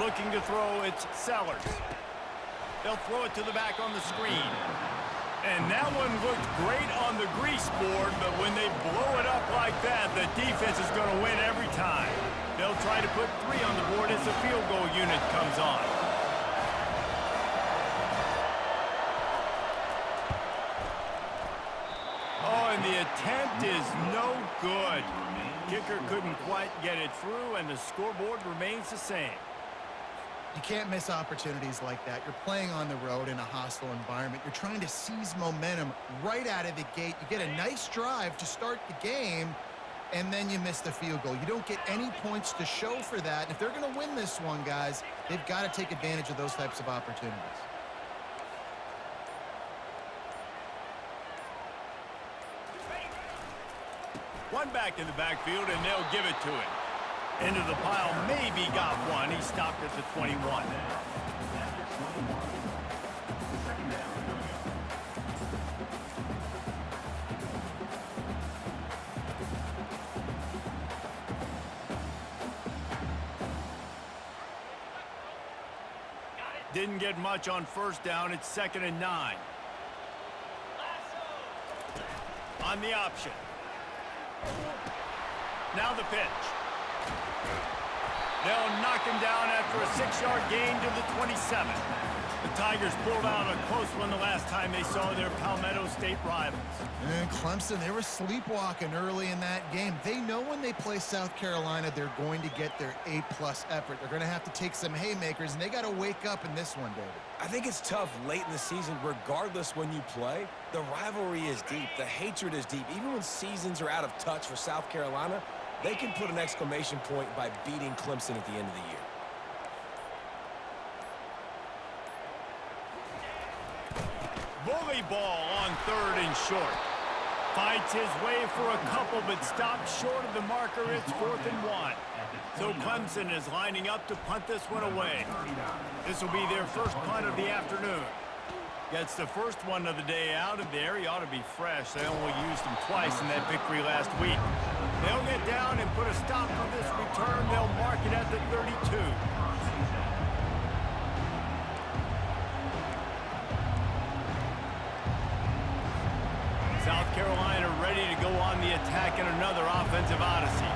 Looking to throw, it's Sellers. They'll throw it to the back on the screen. And that one looked great on the grease board, but when they blow it up like that, the defense is going to win every time. They'll try to put 3 on the board as the field goal unit comes on. Oh, and the attempt is no good. Kicker couldn't quite get it through, and the scoreboard remains the same. You can't miss opportunities like that. You're playing on the road in a hostile environment. You're trying to seize momentum right out of the gate. You get a nice drive to start the game, and then you miss the field goal. You don't get any points to show for that. And if they're going to win this one, guys, they've got to take advantage of those types of opportunities. One back in the backfield, and they'll give it to him. Into the pile, maybe got one. He stopped at the 21. Didn't get much on first down. It's 2nd and 9. On the option. Now the pitch. They'll knock him down after a 6-yard gain to the 27. The Tigers pulled out a close one the last time they saw their Palmetto State rivals. And Clemson, they were sleepwalking early in that game. They know when they play South Carolina, they're going to get their A-plus effort. They're going to have to take some haymakers, and they got to wake up in this one, David. I think it's tough late in the season, regardless when you play. The rivalry is deep. The hatred is deep. Even when seasons are out of touch for South Carolina, they can put an exclamation point by beating Clemson at the end of the year. Bully ball on 3rd and short. Fights his way for a couple, but stopped short of the marker. It's 4th and 1. So Clemson is lining up to punt this one away. This will be their first punt of the afternoon. Gets the first one of the day out of there. He ought to be fresh. They only used him twice in that victory last week. They'll get down and put a stop on this return. They'll mark it at the 32. South Carolina ready to go on the attack in another offensive odyssey.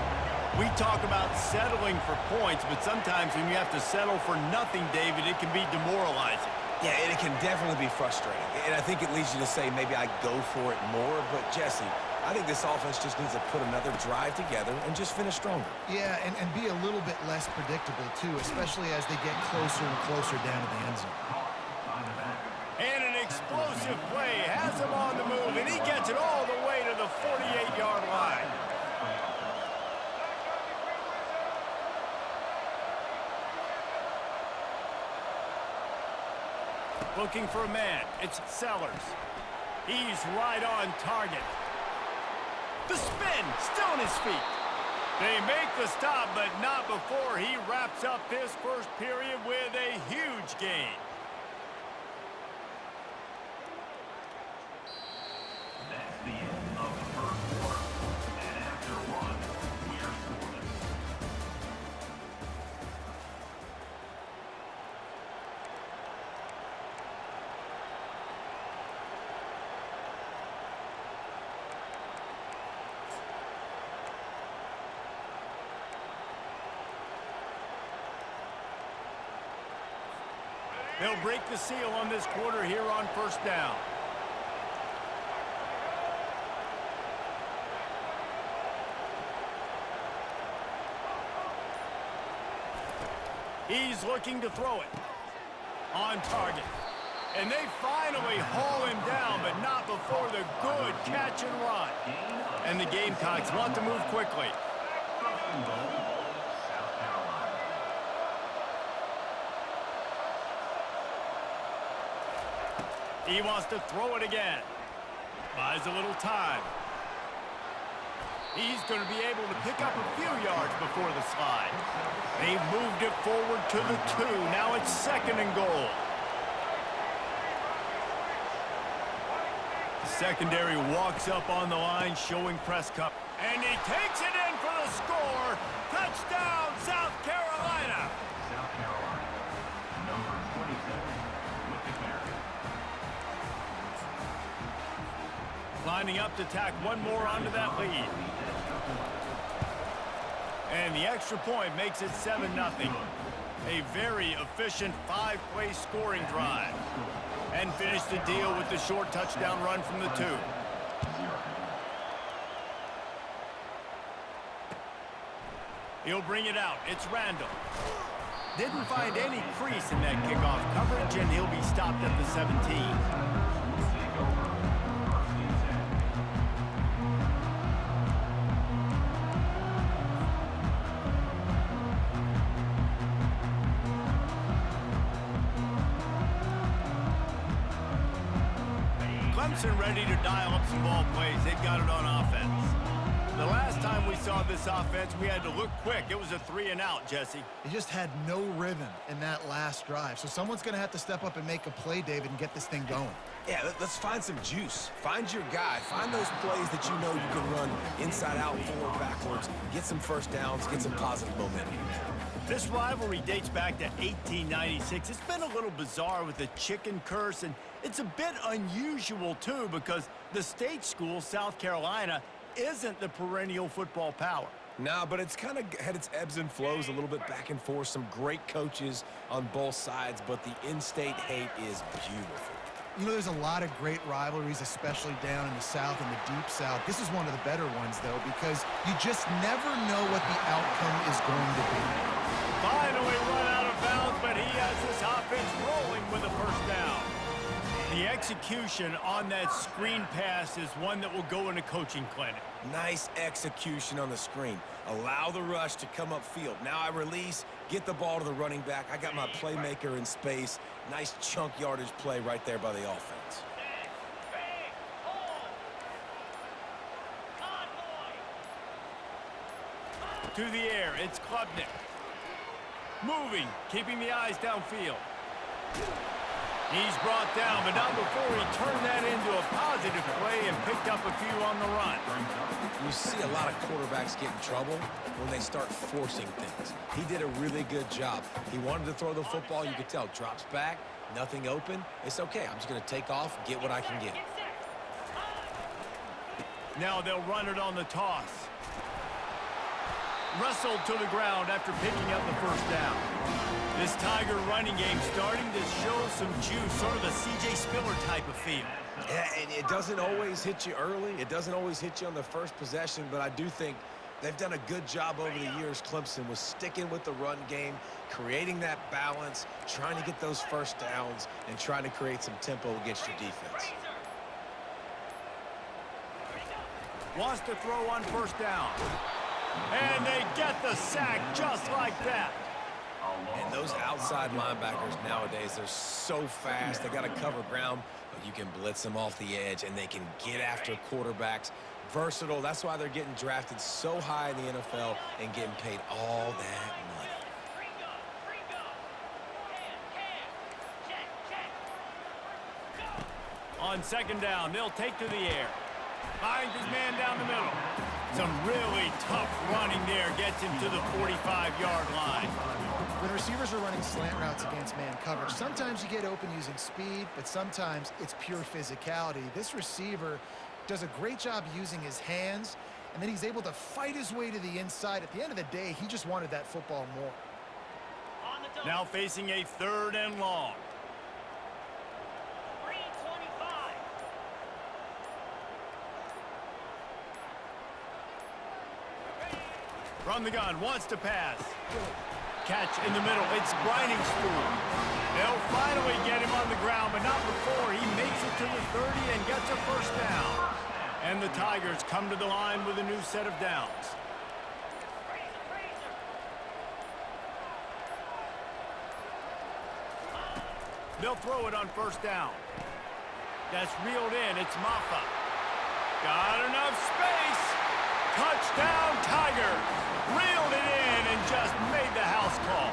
We talk about settling for points, but sometimes when you have to settle for nothing, David, it can be demoralizing. Yeah, and it can definitely be frustrating. And I think it leads you to say maybe I go for it more. But, Jesse, I think this offense just needs to put another drive together and just finish stronger. Yeah, and be a little bit less predictable, too, especially as they get closer and closer down to the end zone. And an explosive play has him on the move, and he gets it all the way to the 48-yard line. Looking for a man. It's Sellers. He's right on target. The spin, still on his feet. They make the stop, but not before he wraps up this first period with a huge gain. That's the end of the first quarter. And after one, we are scoreless. They'll break the seal on this quarter here on first down. He's looking to throw it. On target. And they finally haul him down, but not before the good catch and run. And the Gamecocks want to move quickly. He wants to throw it again. Buys a little time. He's going to be able to pick up a few yards before the slide. They've moved it forward to the 2. Now it's 2nd and goal. The secondary walks up on the line, showing Prescott. And he takes it in for the score. Touchdown, South Carolina. South Carolina. lining up to tack one more onto that lead. And the extra point makes it 7-0. A very efficient 5-play scoring drive. And finish the deal with the short touchdown run from the 2. He'll bring it out. It's Randall. Didn't find any crease in that kickoff coverage, and he'll be stopped at the 17. Clemson ready to dial up some ball plays. They've got it on offense. The last time we saw this offense, we had to look quick. It was a 3-and-out, Jesse. They just had no rhythm in that last drive. So someone's going to have to step up and make a play, David, and get this thing going. Yeah, let's find some juice. Find your guy. Find those plays that you know you can run inside out, forward, backwards. Get some first downs. Get some positive momentum. This rivalry dates back to 1896. It's been a little bizarre with the chicken curse, and it's a bit unusual, too, because the state school, South Carolina, isn't the perennial football power. No, but it's kind of had its ebbs and flows, a little bit back and forth. Some great coaches on both sides, but the in-state hate is beautiful. You know, there's a lot of great rivalries, especially down in the South and the Deep South. This is one of the better ones, though, because you just never know what the outcome is going to be. Finally run out of bounds, but he has this offense rolling with a first down. The execution on that screen pass is one that will go in a coaching clinic. Nice execution on the screen. Allow the rush to come upfield. Now I release, get the ball to the running back. I got my playmaker in space. Nice chunk yardage play right there by the offense. To the air, it's Klubnik. Moving, keeping the eyes downfield. He's brought down, but not before he turned that into a positive play and picked up a few on the run. You see a lot of quarterbacks get in trouble when they start forcing things. He did a really good job. He wanted to throw the football. You could tell. Drops back, nothing open. It's okay. I'm just going to take off, get what I can get. Now they'll run it on the toss. Wrestled to the ground after picking up the first down. This Tiger running game starting to show some juice, sort of a C.J. Spiller type of feel. Yeah, and it doesn't always hit you early. It doesn't always hit you on the first possession, but I do think they've done a good job over the years, Clemson, with sticking with the run game, creating that balance, trying to get those first downs, and trying to create some tempo against your defense. Wants to throw on first down. And they get the sack just like that. And those outside linebackers nowadays, they're so fast. They got to cover ground, but you can blitz them off the edge, and they can get after quarterbacks. Versatile. That's why they're getting drafted so high in the NFL and getting paid all that money. On second down, they'll take to the air. Finds his man down the middle. Some really tough running there gets him to the 45-yard line. When receivers are running slant routes against man coverage, sometimes you get open using speed, but sometimes it's pure physicality. This receiver does a great job using his hands, and then he's able to fight his way to the inside. At the end of the day, he just wanted that football more. Now facing a 3rd and long. From the gun, wants to pass. Catch in the middle, it's Grinding Spool. They'll finally get him on the ground, but not before he makes it to the 30 and gets a first down. And the Tigers come to the line with a new set of downs. They'll throw it on first down. That's reeled in, it's Maffa. Got enough space. Touchdown, Tigers. Reeled it in and just made the house call.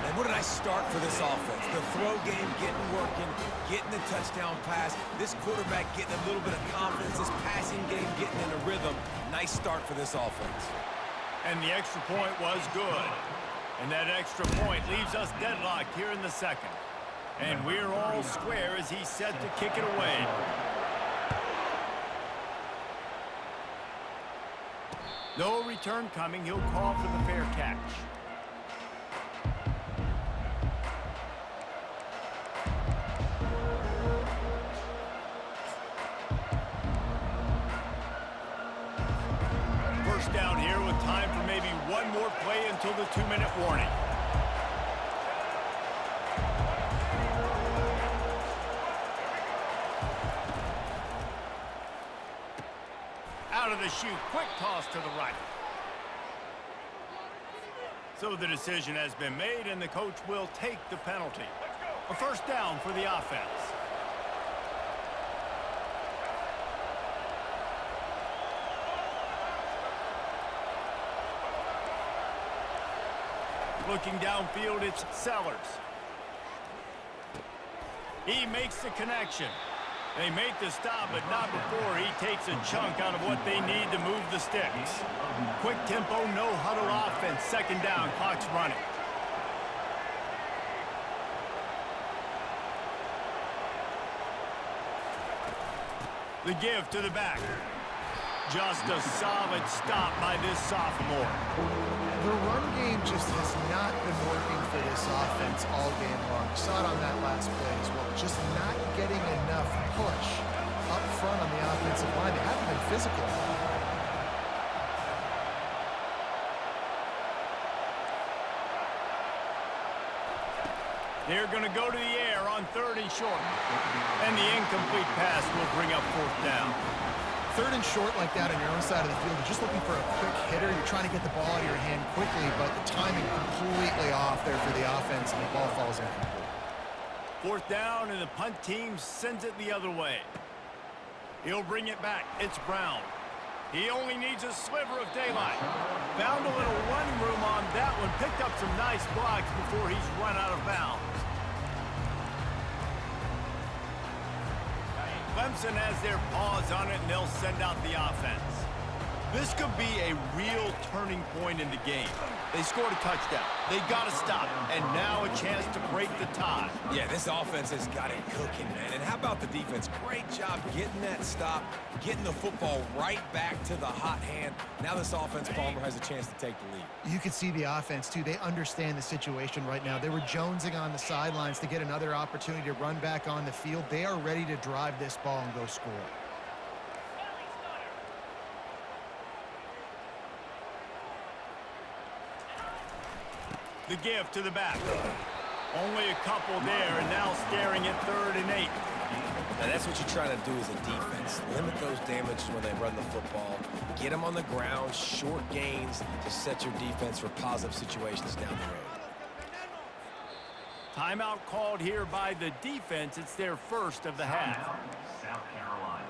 And what did I start for this offense? The throw game getting working, getting the touchdown pass. This quarterback getting a little bit of confidence. This passing game getting in a rhythm. Nice start for this offense. And the extra point was good. And that extra point leaves us deadlocked here in the second. And we're all square as he's set to kick it away. No return coming. He'll call for the fair catch. First down here with time for maybe one more play until the 2-minute warning. Out of the chute, quick toss to the right. So the decision has been made, and the coach will take the penalty. A first down for the offense. Looking downfield, it's Sellers. He makes the connection. They make the stop, but not before he takes a chunk out of what they need to move the sticks. Quick tempo, no huddle offense. Second down, clock's running. The give to the back. Just a solid stop by this sophomore. The run game just has not been working for this offense all game long. You saw it on that last play as well. Just not getting enough push up front on the offensive line. They haven't been physical. They're going to go to the air on 3rd and short. And the incomplete pass will bring up 4th down. 3rd and short like that on your own side of the field, you're just looking for a quick hitter. You're trying to get the ball out of your hand quickly, but the timing completely off there for the offense, and the ball falls incomplete. 4th down, and the punt team sends it the other way. He'll bring it back. It's Brown. He only needs a sliver of daylight. Found a little running room on that one. Picked up some nice blocks before he's run out of bounds. Clemson has their paws on it, and they'll send out the offense. This could be a real turning point in the game. They scored a touchdown. They got to stop, and now a chance to break the tie. Yeah, this offense has got it cooking, man. And how about the defense? Great job getting that stop, getting the football right back to the hot hand. Now this offense, Palmer, has a chance to take the lead. You can see the offense, too. They understand the situation right now. They were jonesing on the sidelines to get another opportunity to run back on the field. They are ready to drive this ball and go score. The give to the back. Only a couple there, and now staring at 3rd and 8. Now that's what you're trying to do as a defense. Limit those damages when they run the football. Get them on the ground, short gains to set your defense for positive situations down the road. Timeout called here by the defense. It's their first of the half. South Carolina.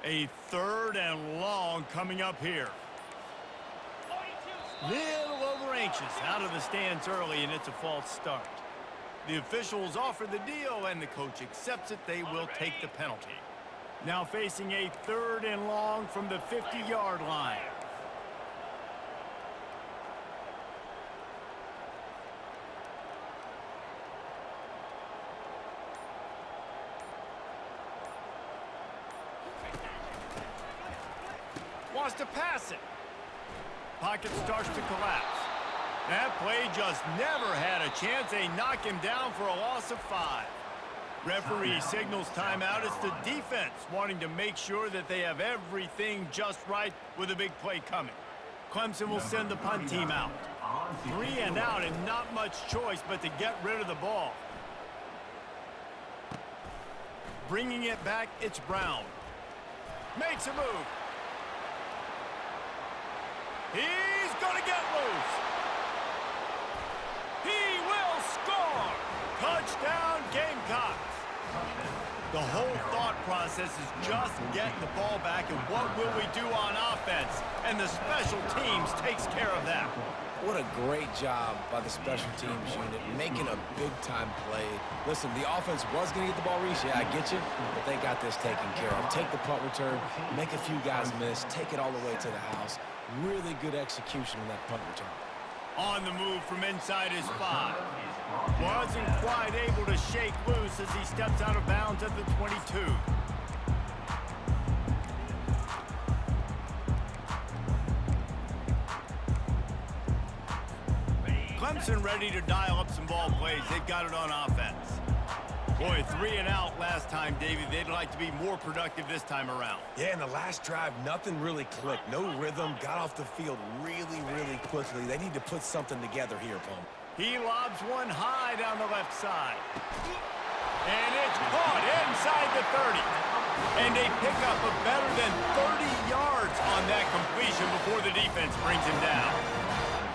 A 3rd and long coming up here. Little over anxious out of the stands early, and it's a false start. The officials offer the deal, and the coach accepts it. They will take the penalty. Now facing a 3rd and long from the 50-yard line. Wants to pass it. Pocket starts to collapse. That play just never had a chance. They knock him down for a loss of 5. Referee signals timeout. It's the defense wanting to make sure that they have everything just right with a big play coming. Clemson will send the punt team out. 3 and out, and not much choice but to get rid of the ball. Bringing it back, it's Brown. Makes a move. He's going to get loose. He will score. Touchdown, Gamecocks. The whole thought process is just getting the ball back, and what will we do on offense? And the special teams takes care of that. What a great job by the special teams unit, making a big-time play. Listen, the offense was going to get the ball reached. Yeah, I get you, but they got this taken care of. Take the punt return, make a few guys miss, take it all the way to the house. Really good execution on that punt return. On the move from inside his 5. Wasn't quite able to shake loose as he steps out of bounds at the 22. Clemson ready to dial up some ball plays. They've got it on offense. Boy, 3 and out last time, Davey. They'd like to be more productive this time around. Yeah, in the last drive, nothing really clicked. No rhythm, got off the field really, really quickly. They need to put something together here, Pump. He lobs one high down the left side. And it's caught inside the 30. And they pick up a better than 30 yards on that completion before the defense brings him down.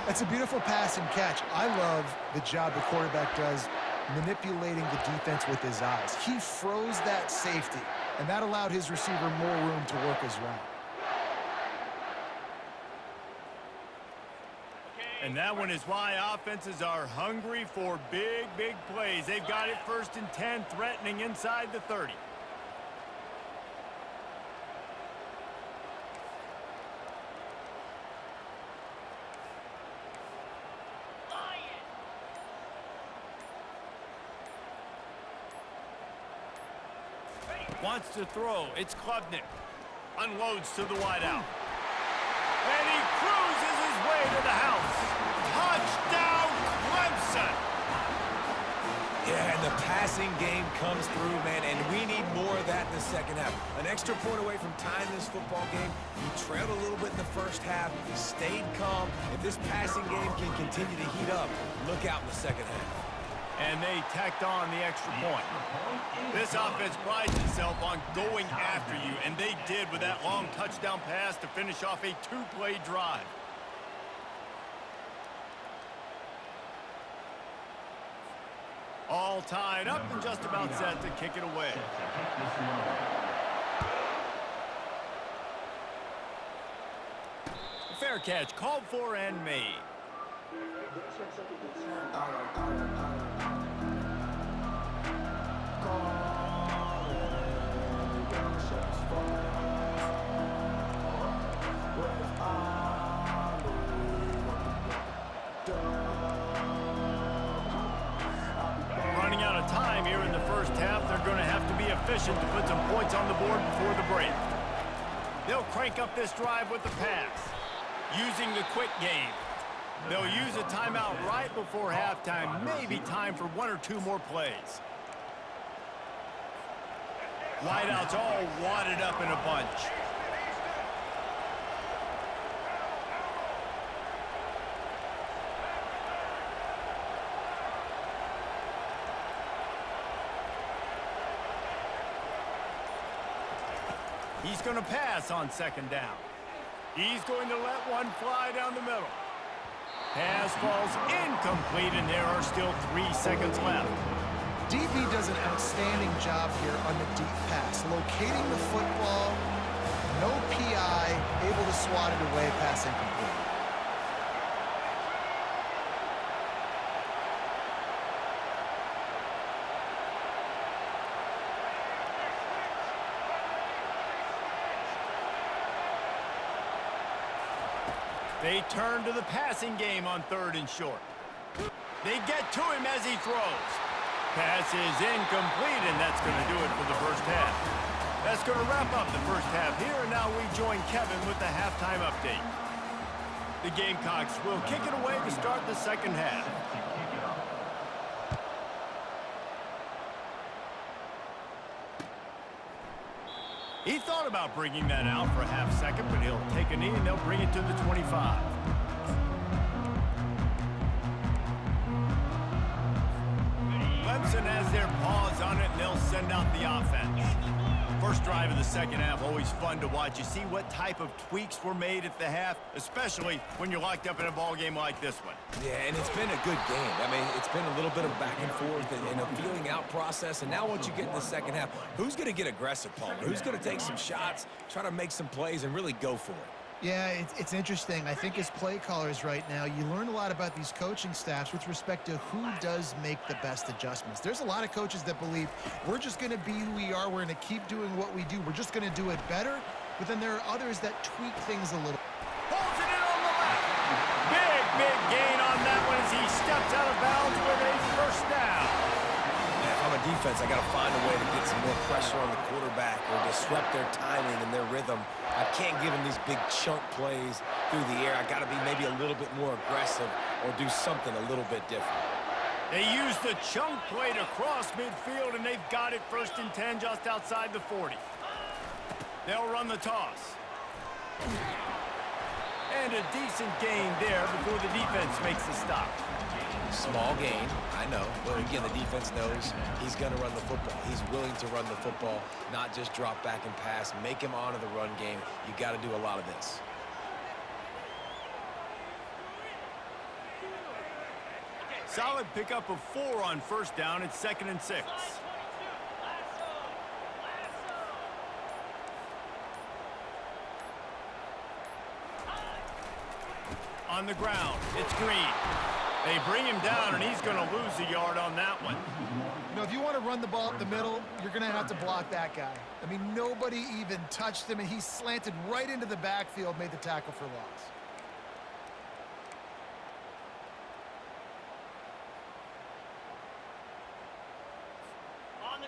That's a beautiful pass and catch. I love the job the quarterback does manipulating the defense with his eyes. He froze that safety, and that allowed his receiver more room to work his route. And that one is why offenses are hungry for big, big plays. They've got it 1st and 10, threatening inside the 30. Wants to throw. It's Klubnik. Unloads to the wideout. And he cruises his way to the house. Touchdown, Clemson! Yeah, and the passing game comes through, man, and we need more of that in the second half. An extra point away from tying this football game. You trailed a little bit in the first half, stayed calm. If this passing game can continue to heat up, look out in the second half. And they tacked on the extra point. This offense prides itself on going after you, and they did with that long touchdown pass to finish off a 2-play drive. All tied up and just about set to kick it away. Fair catch called for and made. Running out of time here in the first half. They're going to have to be efficient to put some points on the board before the break. They'll crank up this drive with the pass, using the quick game. They'll use a timeout right before halftime, maybe time for 1 or 2 more plays. Wideouts all wadded up in a bunch. He's going to pass on 2nd down. He's going to let one fly down the middle. Pass falls incomplete, and there are still 3 seconds left. DB does an outstanding job here on the deep pass, locating the football, no PI, able to swat it away, pass incomplete. They turn to the passing game on 3rd and short. They get to him as he throws. Pass is incomplete, and that's going to do it for the first half. That's going to wrap up the first half here, and now we join Kevin with the halftime update. The Gamecocks will kick it away to start the second half. He thought about bringing that out for a half second, but he'll take a knee and they'll bring it to the 25. Clemson has their paws on it, and they'll send out the offense. First drive of the second half, always fun to watch. You see what type of tweaks were made at the half, especially when you're locked up in a ball game like this one. Yeah, and it's been a good game. I mean, it's been a little bit of back and forth and a feeling out process. And now once you get in the second half, who's going to get aggressive, Palmer? Who's going to take some shots, try to make some plays, and really go for it? Yeah, it's interesting. I think as play callers right now, you learn a lot about these coaching staffs with respect to who does make the best adjustments. There's a lot of coaches that believe we're just going to be who we are. We're going to keep doing what we do. We're just going to do it better. But then there are others that tweak things a little. Pulls it in on the left. Big gain on that one as he steps out of bounds with a first down. If I'm a defense, I got to find a way to get some more pressure on the quarterback or disrupt their timing and their rhythm. I can't give them these big chunk plays through the air. I got to be maybe a little bit more aggressive or do something a little bit different. They use the chunk play to cross midfield, and they've got it 1st and 10 just outside the 40. They'll run the toss. And a decent gain there before the defense makes the stop. Small gain, I know, but again, the defense knows he's going to run the football. He's willing to run the football, not just drop back and pass, make him honor the run game. You got to do a lot of this. Solid pickup of 4 on 1st down. It's 2nd and 6. On the ground, it's Green. They bring him down, and he's going to lose a yard on that one. You know, if you want to run the ball up the middle, you're going to have to block that guy. I mean, nobody even touched him, and he slanted right into the backfield, made the tackle for loss.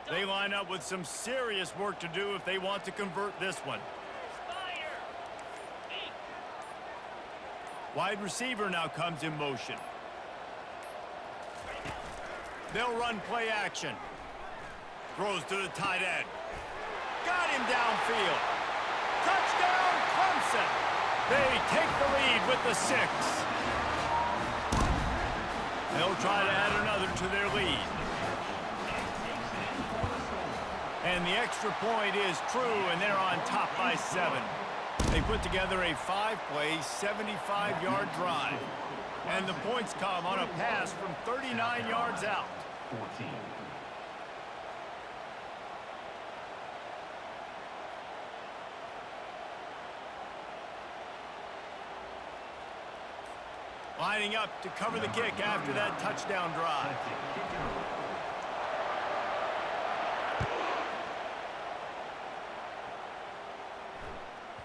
They line up with some serious work to do if they want to convert this one. Wide receiver now comes in motion. They'll run play action. Throws to the tight end. Got him downfield. Touchdown, Clemson. They take the lead with the 6. They'll try to add another to their lead. And the extra point is true, and they're on top by 7. They put together a 5-play, 75-yard drive. And the points come on a pass from 39 yards out. 14. Lining up to cover the kick after that touchdown drive.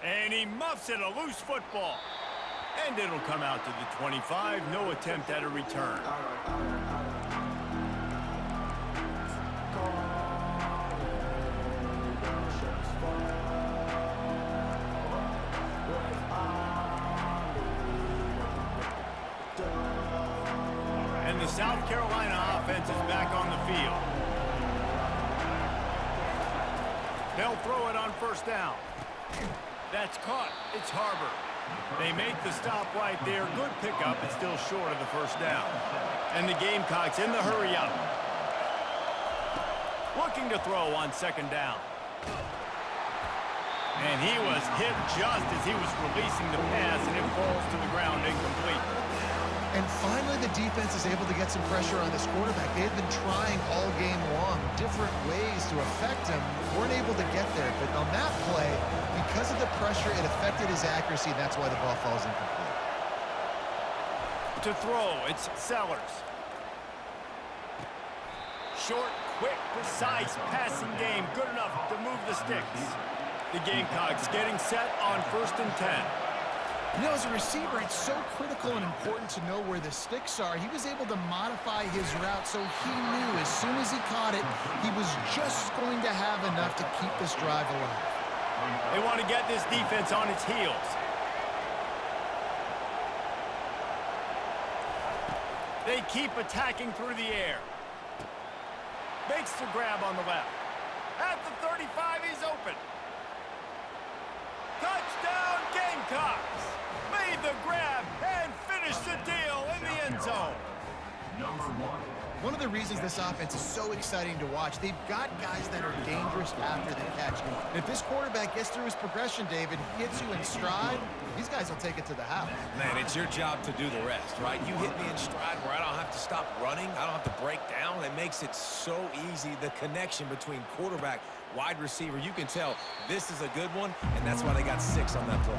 And he muffs it, a loose football. And it'll come out to the 25. No attempt at a return. And the South Carolina offense is back on the field. They'll throw it on 1st down. That's caught. It's Harbor. They make the stop right there. Good pickup, but still short of the 1st down. And the Gamecocks in the hurry up. Looking to throw on 2nd down. And he was hit just as he was releasing the pass, and it falls to the ground incomplete. And finally, the defense is able to get some pressure on this quarterback. They've been trying all game long, different ways to affect him. Weren't able to get there, but on that play, because of the pressure, it affected his accuracy, and that's why the ball falls incomplete. To throw, it's Sellers. Short, quick, precise passing game. Good enough to move the sticks. The Gamecocks getting set on 1st and 10. You know, as a receiver, it's so critical and important to know where the sticks are. He was able to modify his route, so he knew as soon as he caught it, he was just going to have enough to keep this drive alive. They want to get this defense on its heels. They keep attacking through the air. Makes the grab on the left. At the 35, he's open. Touchdown, Gamecocks! Made the grab and finished the deal in the end zone. Number 1. One of the reasons this offense is so exciting to watch, they've got guys that are dangerous after the catch. And if this quarterback gets through his progression, David, hits you in stride, these guys will take it to the house. Man, it's your job to do the rest, right? You hit me in stride where I don't have to stop running. I don't have to break down. It makes it so easy. The connection between quarterback, wide receiver, you can tell this is a good one, and that's why they got 6 on that play.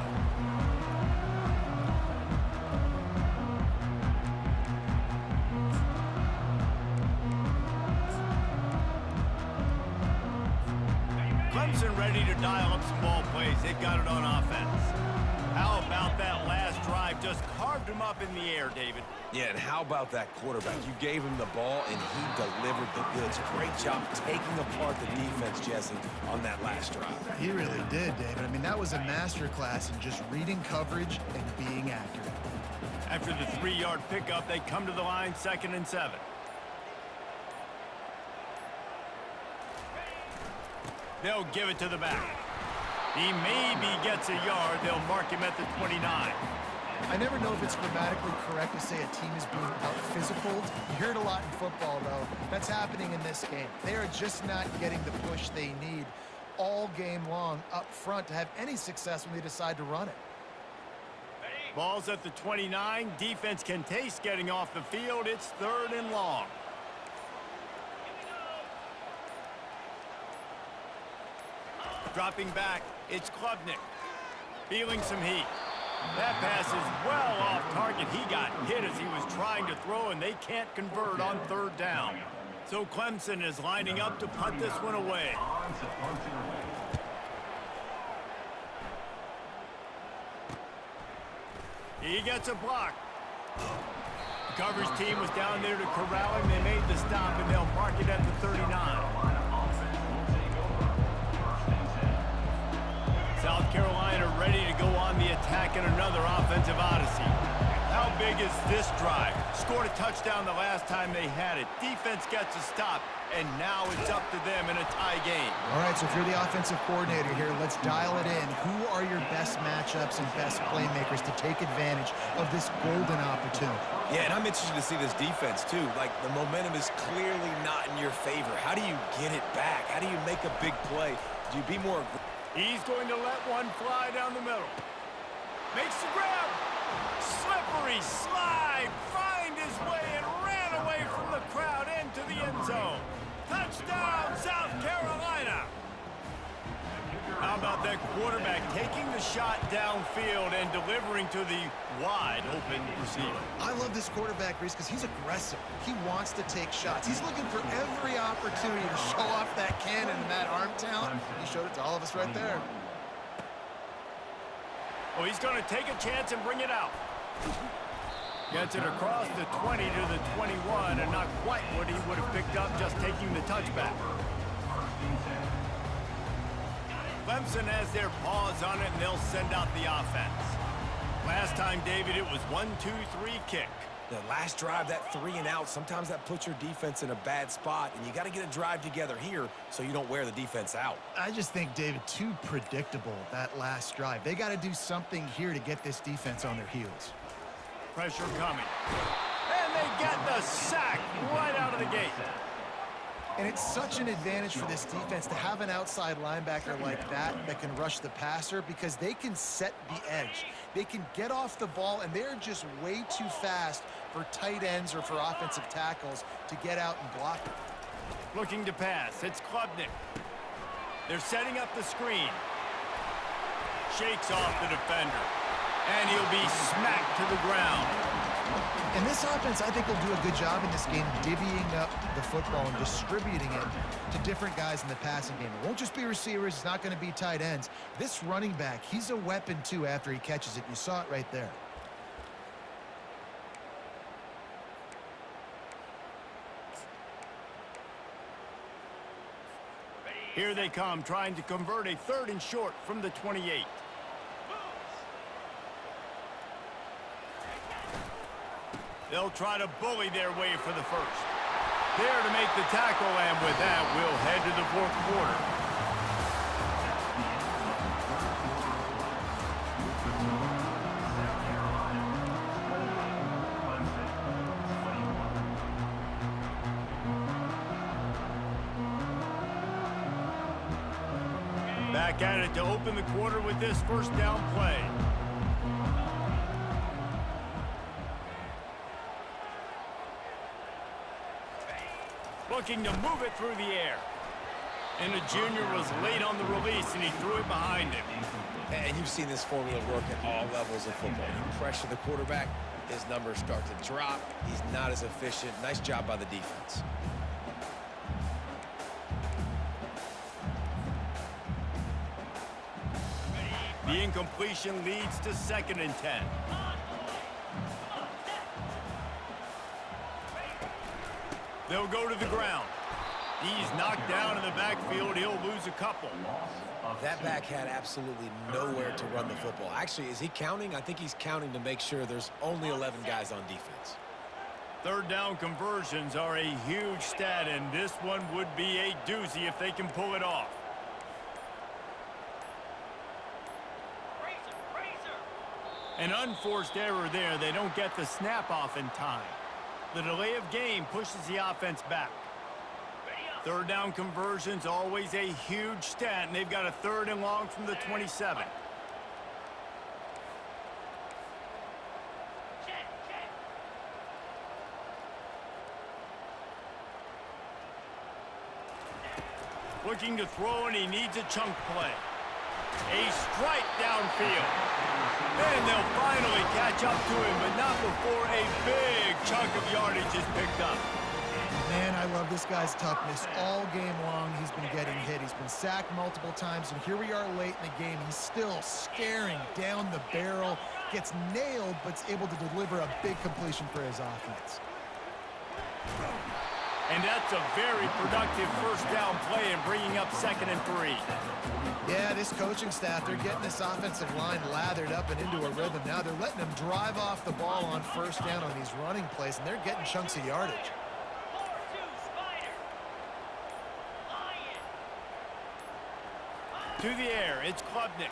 Clemson ready to dial up some ball plays. They've got it on offense. How about that last drive? Just carved him up in the air, David. Yeah, and how about that quarterback? You gave him the ball, and he delivered the goods. Great job taking apart the defense, Jesse, on that last drive. He really did, David. I mean, that was a masterclass in just reading coverage and being accurate. After the 3-yard pickup, they come to the line, 2nd and 7. They'll give it to the back. He maybe gets a yard. They'll mark him at the 29. I never know if it's grammatically correct to say a team is being out-physicaled. You hear it a lot in football, though. That's happening in this game. They are just not getting the push they need all game long up front to have any success when they decide to run it. Ball's at the 29. Defense can taste getting off the field. It's 3rd and long. Dropping back, it's Klubnik. Feeling some heat. That pass is well off target. He got hit as he was trying to throw, and they can't convert on 3rd down. So Clemson is lining up to punt this one away. He gets a block. The coverage team was down there to corral him. They made the stop, and they'll mark it at the 39. South Carolina ready to go on the attack in another offensive odyssey. How big is this drive? Scored a touchdown the last time they had it. Defense gets a stop, and now it's up to them in a tie game. All right, so if you're the offensive coordinator here, let's dial it in. Who are your best matchups and best playmakers to take advantage of this golden opportunity? Yeah, and I'm interested to see this defense, too. Like, the momentum is clearly not in your favor. How do you get it back? How do you make a big play? Do you be more aggressive? He's going to let one fly down the middle. Makes the grab. Slippery slide. Find his way and ran away from the crowd into the end zone. Touchdown, South Carolina. How about that quarterback taking the shot downfield and delivering to the wide open receiver? I love this quarterback, Reese, because he's aggressive. He wants to take shots. He's looking for every opportunity to show off that cannon and that arm talent. He showed it to all of us right there. Oh, he's going to take a chance and bring it out. Gets it across the 20 to the 21, and not quite what he would have picked up just taking the touchback. Clemson has their paws on it, and they'll send out the offense. Last time, David, it was 1-2-3 kick. The last drive, that 3 and out, sometimes that puts your defense in a bad spot, and you got to get a drive together here so you don't wear the defense out. I just think, David, too predictable, that last drive. They got to do something here to get this defense on their heels. Pressure coming. And they get the sack right out of the gate. And it's such an advantage for this defense to have an outside linebacker like that can rush the passer because they can set the edge. They can get off the ball, and they're just way too fast for tight ends or for offensive tackles to get out and block it. Looking to pass. It's Klubnik. They're setting up the screen. Shakes off the defender. And he'll be smacked to the ground. And this offense, I think, will do a good job in this game divvying up the football and distributing it to different guys in the passing game. It won't just be receivers. It's not going to be tight ends. This running back, he's a weapon, too, after he catches it. You saw it right there. Here they come, trying to convert a 3rd and short from the 28. They'll try to bully their way for the first. There to make the tackle, and with that, we'll head to the 4th quarter. Back at it to open the quarter with this first down play. Looking to move it through the air. And the junior was late on the release, and he threw it behind him. And you've seen this formula work at all levels of football. You pressure the quarterback, his numbers start to drop. He's not as efficient. Nice job by the defense. The incompletion leads to 2nd and 10. They'll go to the ground. He's knocked down in the backfield. He'll lose a couple. That back had absolutely nowhere to run the football. Actually, is he counting? I think he's counting to make sure there's only 11 guys on defense. 3rd down conversions are a huge stat, and this one would be a doozy if they can pull it off. An unforced error there. They don't get the snap off in time. The delay of game pushes the offense back. 3rd down conversions, always a huge stat, and they've got a 3rd and long from the 27. Looking to throw, and he needs a chunk play. A strike downfield. And they'll finally catch up to him, but not before a big chunk of yardage is picked up. Man, I love this guy's toughness. All game long, he's been getting hit. He's been sacked multiple times, and here we are late in the game. He's still staring down the barrel, gets nailed, but's able to deliver a big completion for his offense. And that's a very productive 1st down play and bringing up 2nd and 3. Yeah, this coaching staff, they're getting this offensive line lathered up and into a rhythm. Now they're letting them drive off the ball on 1st down on these running plays, and they're getting chunks of yardage. To the air, it's Klubnik.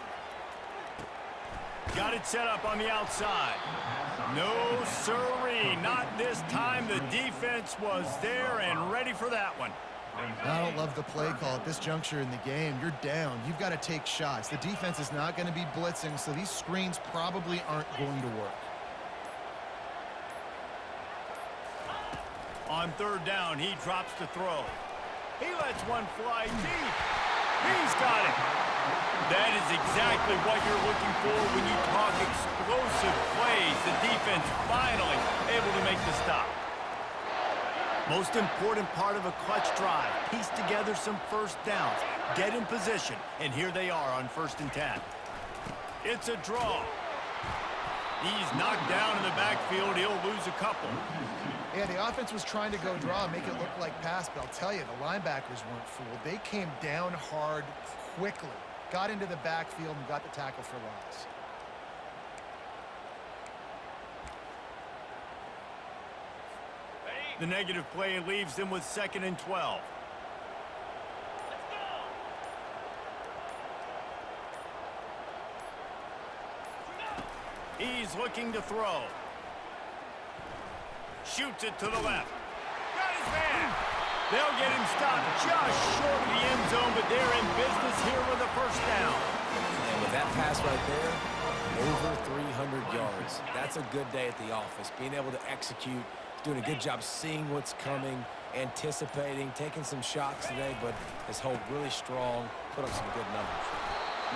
Got it set up on the outside. No siree, not this time. The defense was there and ready for that one. I don't love the play call at this juncture in the game. You're down. You've got to take shots. The defense is not going to be blitzing, so these screens probably aren't going to work. On 3rd down, he drops to throw. He lets one fly deep. He's got it. That is exactly what you're looking for when you talk explosive plays. The defense finally able to make the stop. Most important part of a clutch drive. Piece together some 1st downs. Get in position. And here they are on 1st and 10. It's a draw. He's knocked down in the backfield. He'll lose a couple. Yeah, the offense was trying to go draw and make it look like pass, but I'll tell you, the linebackers weren't fooled. They came down hard quickly, got into the backfield, and got the tackle for loss. The negative play leaves them with 2nd and 12. He's looking to throw. Shoots it to the left. Got his man. They'll get him stopped just short of the end zone, but they're in business here with a 1st down. And with that pass right there, over 300 yards. That's a good day at the office. Being able to execute, doing a good job seeing what's coming, anticipating, taking some shots today, but his hold really strong, put up some good numbers.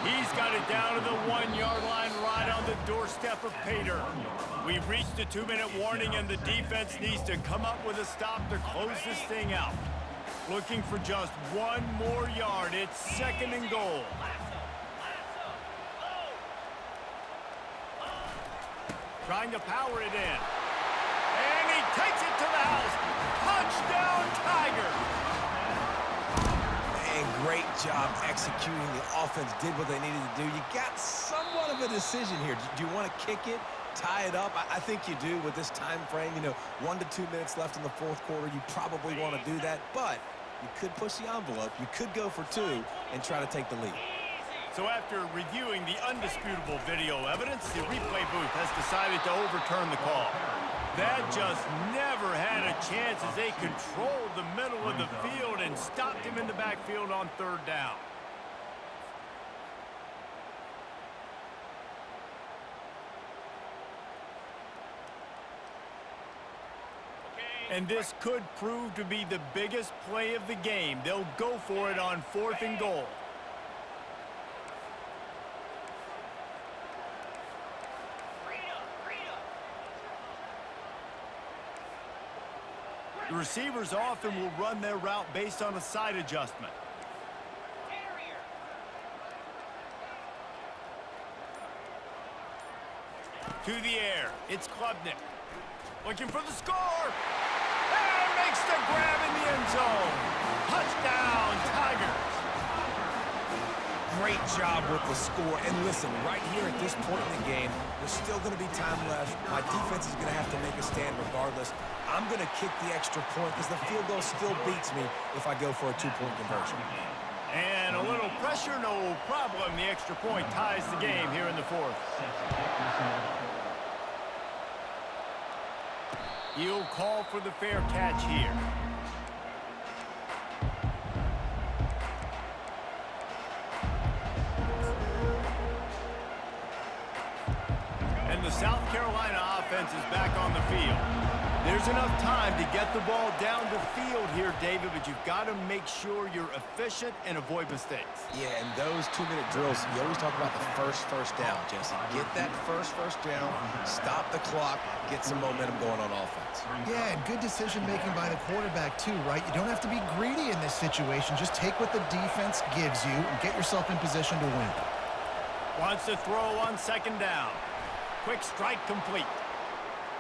He's got it down to the 1-yard line right on the doorstep of Pater. We've reached a 2-minute warning, and the defense needs to come up with a stop to close this thing out. Looking for just 1 more yard. It's 2nd and goal. Trying to power it in. And he takes it to the house. Touchdown, Tigers! And great job executing. The offense did what they needed to do. You got somewhat of a decision here. Do you want to kick it, tie it up? I think you do with this time frame. You know, 1 to 2 minutes left in the 4th quarter. You probably want to do that, but you could push the envelope. You could go for 2 and try to take the lead. So after reviewing the undisputable video evidence, the replay booth has decided to overturn the call. That just never had a chance as they controlled the middle of the field and stopped him in the backfield on 3rd down. And this could prove to be the biggest play of the game. They'll go for it on 4th and goal. The receivers often will run their route based on a side adjustment. To the air, it's Klubnik. Looking for the score. And makes the grab in the end zone. Touchdown, Tigers. Great job with the score. And listen, right here at this point in the game, there's still going to be time left. My defense is going to have to make a stand regardless. I'm going to kick the extra point because the field goal still beats me if I go for a two-point conversion. And a little pressure, no problem. The extra point ties the game here in the fourth. He'll call for the fair catch here. And the South Carolina offense is back on the field. There's enough time to get the ball down the field here, David, but you've got to make sure you're efficient and avoid mistakes. Yeah, and those 2-minute drills, you always talk about the first down, Jesse. Get that first down, stop the clock, get some momentum going on offense. Yeah, and good decision-making by the quarterback, too, right? You don't have to be greedy in this situation. Just take what the defense gives you and get yourself in position to win. Wants to throw on second down. Quick strike complete.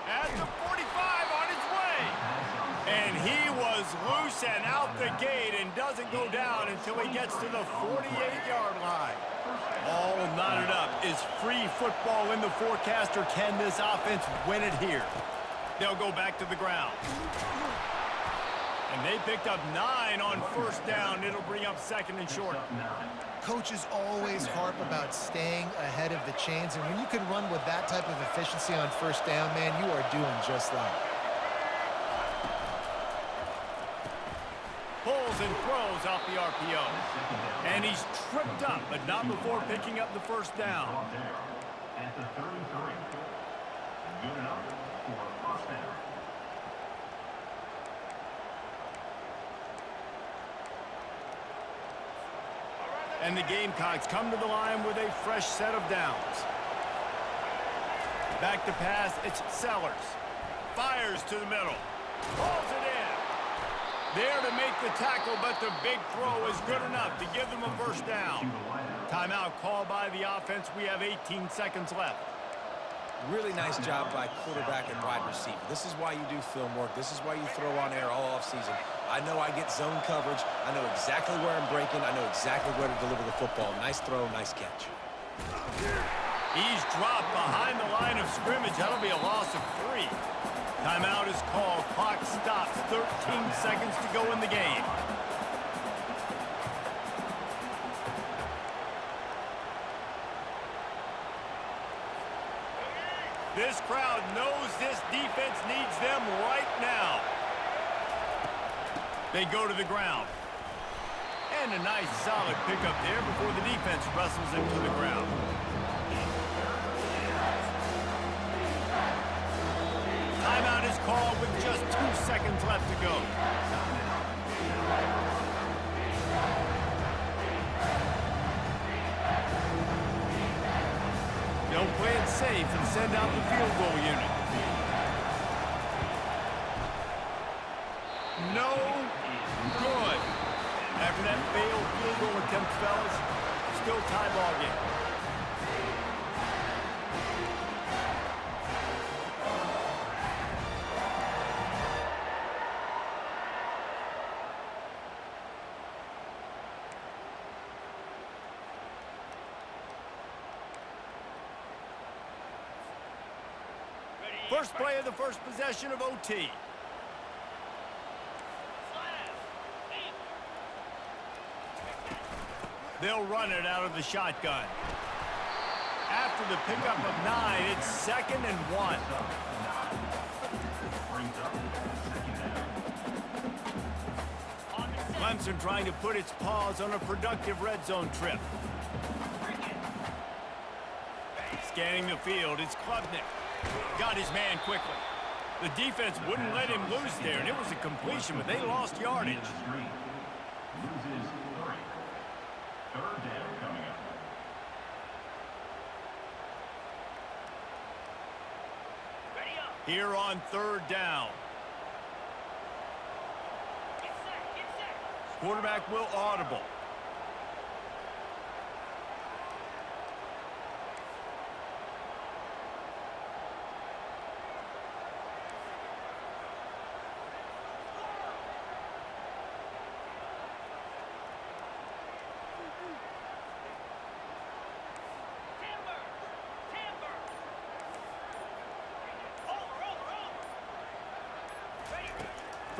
At the 45 on his way. And he was loose and out the gate and doesn't go down until he gets to the 48-yard line. All knotted up. Is free football in the forecast, or can this offense win it here? They'll go back to the ground. And they picked up 9 on first down. It'll bring up second and short. Coaches always harp about staying ahead of the chains, and when you can run with that type of efficiency on first down, man, you are doing just that. Pulls and throws off the RPO. And he's tripped up, but not before picking up the first down. At the 33. Good enough for a first down. And the Gamecocks come to the line with a fresh set of downs. Back to pass, it's Sellers. Fires to the middle. Pulls it in. There to make the tackle, but the big throw is good enough to give them a first down. Timeout called by the offense. We have 18 seconds left. Really nice job by quarterback and wide receiver. This is why you do film work. This is why you throw on air all offseason. I know I get zone coverage. I know exactly where I'm breaking. I know exactly where to deliver the football. Nice throw, nice catch. He's dropped behind the line of scrimmage. That'll be a loss of 3. Timeout is called. Clock stops. 13 seconds to go in the game. This crowd knows this defense needs them right now. They go to the ground. And a nice solid pickup there before the defense wrestles him to the ground. Timeout is called with just 2 seconds left to go. They'll play it safe and send out the field goal unit. No good. After that failed field goal attempt, fellas, still tie ball game. First play of the first possession of OT. They'll run it out of the shotgun. After the pickup of 9, it's 2nd and 1. Clemson trying to put its paws on a productive red zone trip. Scanning the field, it's Klubnik. Got his man quickly. The defense wouldn't let him loose there, and it was a completion, but they lost yardage. Loses 3. Third down coming up. Here on third down. Quarterback will audible.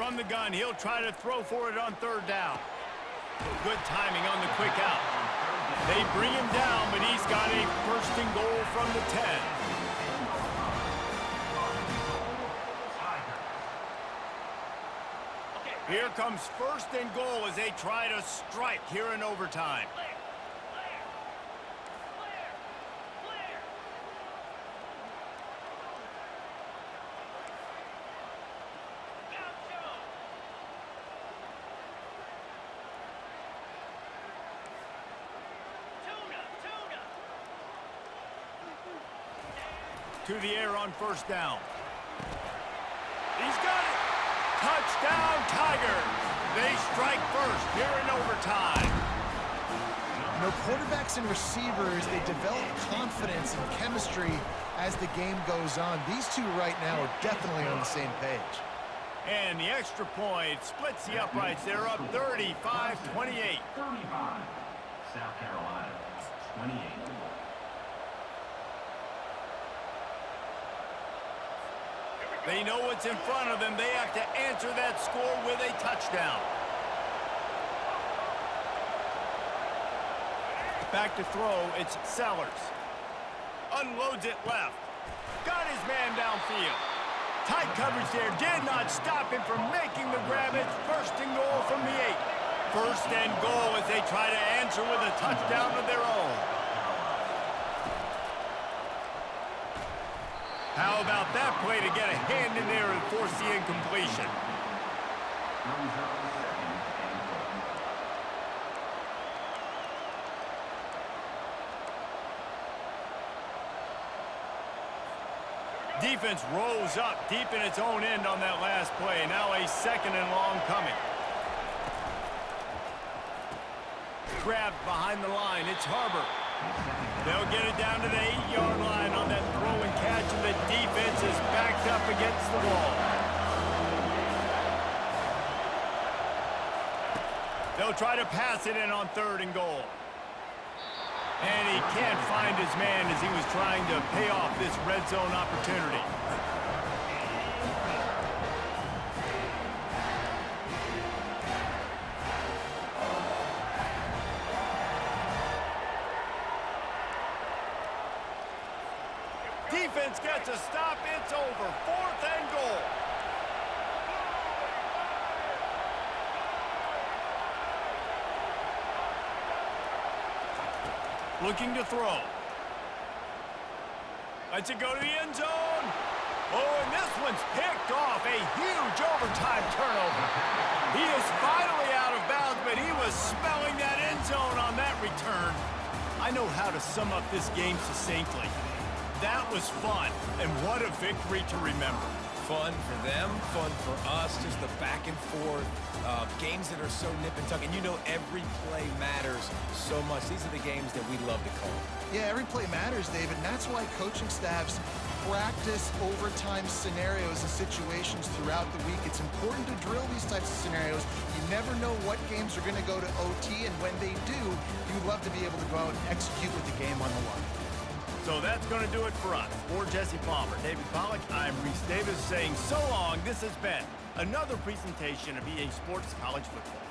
From the gun, he'll try to throw for it on third down. Good timing on the quick out. They bring him down, but he's got a first and goal from the 10. Here comes first and goal as they try to strike here in overtime. To the air on first down. He's got it. Touchdown, Tigers. They strike first here in overtime. You know, quarterbacks and receivers, they develop confidence and chemistry as the game goes on. These two right now are definitely on the same page. And the extra point splits the uprights. They're up 35-28. 35. South Carolina, 28. They know what's in front of them. They have to answer that score with a touchdown. Back to throw, it's Sellers. Unloads it left. Got his man downfield. Tight coverage there. Did not stop him from making the grab. It's first and goal from the 8. First and goal as they try to answer with a touchdown of their own. How about that play to get a hand in there and force the incompletion? Defense rose up deep in its own end on that last play. Now a second and long coming. Grabbed behind the line. It's Harbor. They'll get it down to the 8-yard line on that throw and catch, and the defense is backed up against the wall. They'll try to pass it in on third and goal. And he can't find his man as he was trying to pay off this red zone opportunity. Defense gets a stop. It's over. 4th and goal. Looking to throw. Lets it go to the end zone. Oh, and this one's picked off. A huge overtime turnover. He is finally out of bounds, but he was smelling that end zone on that return. I know how to sum up this game succinctly. That was fun, and what a victory to remember. Fun for them, fun for us, just the back and forth, games that are so nip and tuck, and you know every play matters so much. These are the games that we love to call. Yeah, every play matters, David, and that's why coaching staffs practice overtime scenarios and situations throughout the week. It's important to drill these types of scenarios. You never know what games are going to go to OT, and when they do, you'd love to be able to go out and execute with the game on the line. So that's going to do it for us. For Jesse Palmer, David Pollack, I'm Reese Davis saying so long. This has been another presentation of EA Sports College Football.